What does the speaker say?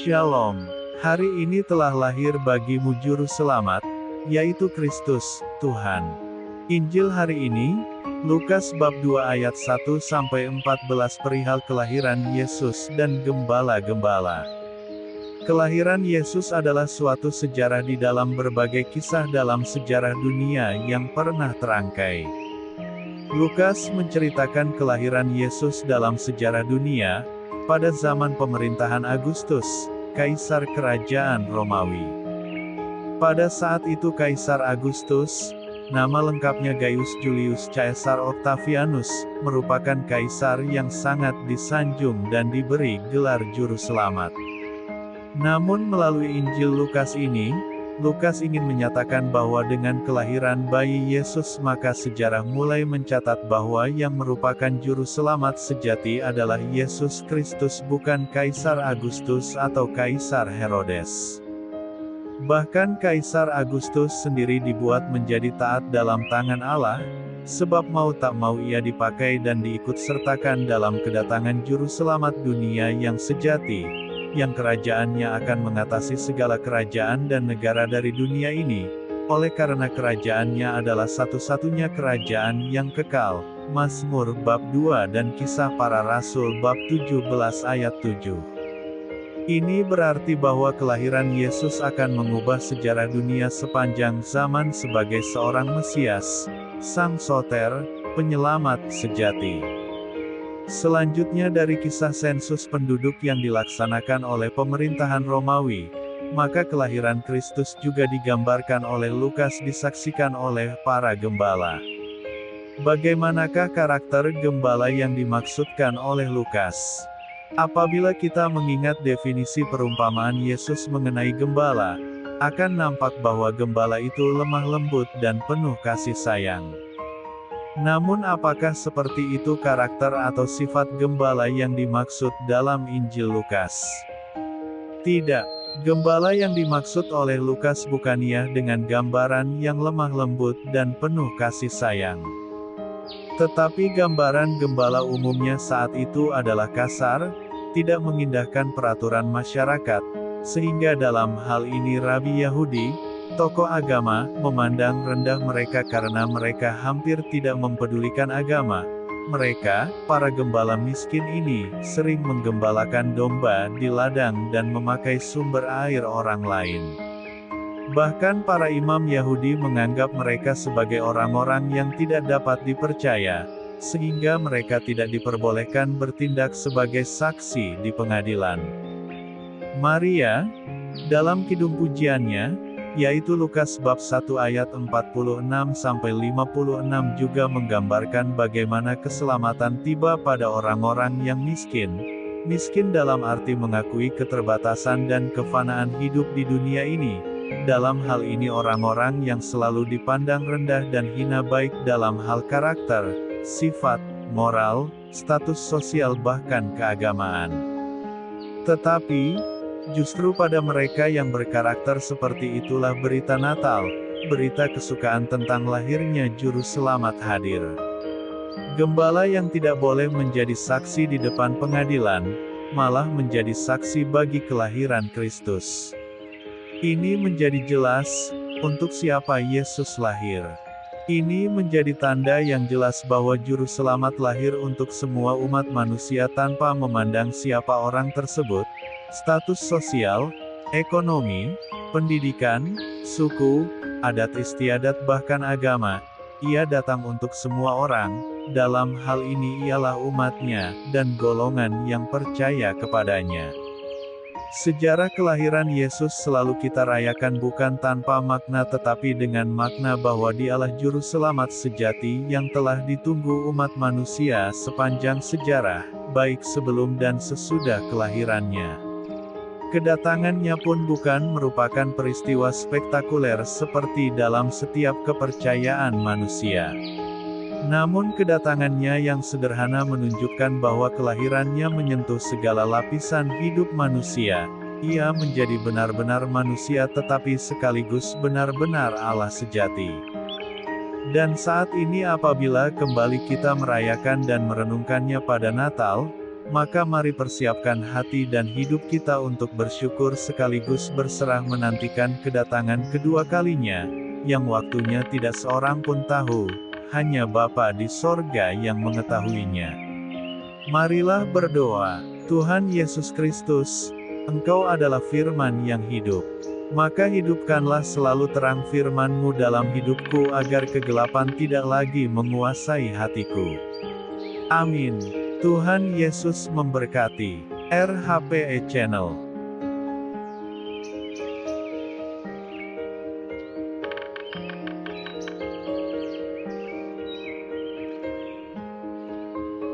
Shalom. Hari ini telah lahir bagimu Juru Selamat, yaitu Kristus, Tuhan. Injil hari ini, Lukas bab 2 ayat 1-14 perihal kelahiran Yesus dan gembala-gembala. Kelahiran Yesus adalah suatu sejarah di dalam berbagai kisah dalam sejarah dunia yang pernah terangkai. Lukas menceritakan kelahiran Yesus dalam sejarah dunia, pada zaman pemerintahan Agustus, Kaisar Kerajaan Romawi. Pada saat itu Kaisar Agustus, nama lengkapnya Gaius Julius Caesar Octavianus, merupakan kaisar yang sangat disanjung dan diberi gelar Juru Selamat. Namun melalui Injil Lukas ini, Lukas ingin menyatakan bahwa dengan kelahiran bayi Yesus maka sejarah mulai mencatat bahwa yang merupakan Juru Selamat sejati adalah Yesus Kristus, bukan Kaisar Agustus atau Kaisar Herodes. Bahkan Kaisar Agustus sendiri dibuat menjadi taat dalam tangan Allah, sebab mau tak mau ia dipakai dan diikutsertakan dalam kedatangan Juru Selamat dunia yang sejati, yang kerajaannya akan mengatasi segala kerajaan dan negara dari dunia ini, oleh karena kerajaannya adalah satu-satunya kerajaan yang kekal. Mazmur bab 2 dan Kisah Para Rasul bab 17 ayat 7. Ini berarti bahwa kelahiran Yesus akan mengubah sejarah dunia sepanjang zaman sebagai seorang Mesias, Sang Soter, penyelamat sejati. Selanjutnya dari kisah sensus penduduk yang dilaksanakan oleh pemerintahan Romawi, maka kelahiran Kristus juga digambarkan oleh Lukas disaksikan oleh para gembala. Bagaimanakah karakter gembala yang dimaksudkan oleh Lukas? Apabila kita mengingat definisi perumpamaan Yesus mengenai gembala, akan nampak bahwa gembala itu lemah lembut dan penuh kasih sayang. Namun apakah seperti itu karakter atau sifat gembala yang dimaksud dalam Injil Lukas? Tidak. Gembala yang dimaksud oleh Lukas bukan ia dengan gambaran yang lemah lembut dan penuh kasih sayang. Tetapi gambaran gembala umumnya saat itu adalah kasar, tidak mengindahkan peraturan masyarakat, sehingga dalam hal ini Rabi Yahudi, tokoh agama, memandang rendah mereka karena mereka hampir tidak mempedulikan agama. Mereka, para gembala miskin ini, sering menggembalakan domba di ladang dan memakai sumber air orang lain. Bahkan para imam Yahudi menganggap mereka sebagai orang-orang yang tidak dapat dipercaya, sehingga mereka tidak diperbolehkan bertindak sebagai saksi di pengadilan. Maria, dalam kidung pujiannya, yaitu Lukas bab 1 ayat 46-56 juga menggambarkan bagaimana keselamatan tiba pada orang-orang yang miskin. Miskin dalam arti mengakui keterbatasan dan kefanaan hidup di dunia ini. Dalam hal ini orang-orang yang selalu dipandang rendah dan hina baik dalam hal karakter, sifat, moral, status sosial bahkan keagamaan. Tetapi, justru pada mereka yang berkarakter seperti itulah berita Natal, berita kesukaan tentang lahirnya Juru Selamat hadir. Gembala yang tidak boleh menjadi saksi di depan pengadilan, malah menjadi saksi bagi kelahiran Kristus. Ini menjadi jelas, untuk siapa Yesus lahir. Ini menjadi tanda yang jelas bahwa Juru Selamat lahir untuk semua umat manusia tanpa memandang siapa orang tersebut, status sosial, ekonomi, pendidikan, suku, adat istiadat bahkan agama. Ia datang untuk semua orang, dalam hal ini ialah umatnya, dan golongan yang percaya kepadanya. Sejarah kelahiran Yesus selalu kita rayakan bukan tanpa makna tetapi dengan makna bahwa Dialah Juru Selamat sejati yang telah ditunggu umat manusia sepanjang sejarah, baik sebelum dan sesudah kelahirannya. Kedatangannya pun bukan merupakan peristiwa spektakuler seperti dalam setiap kepercayaan manusia. Namun kedatangannya yang sederhana menunjukkan bahwa kelahirannya menyentuh segala lapisan hidup manusia. Ia menjadi benar-benar manusia tetapi sekaligus benar-benar Allah sejati. Dan saat ini apabila kembali kita merayakan dan merenungkannya pada Natal, Maka mari persiapkan hati dan hidup kita untuk bersyukur sekaligus berserah menantikan kedatangan kedua kalinya, yang waktunya tidak seorang pun tahu, hanya Bapa di sorga yang mengetahuinya. Marilah berdoa. Tuhan Yesus Kristus, Engkau adalah firman yang hidup. Maka hidupkanlah selalu terang firman-Mu dalam hidupku agar kegelapan tidak lagi menguasai hatiku. Amin. Tuhan Yesus memberkati. RHPE Channel.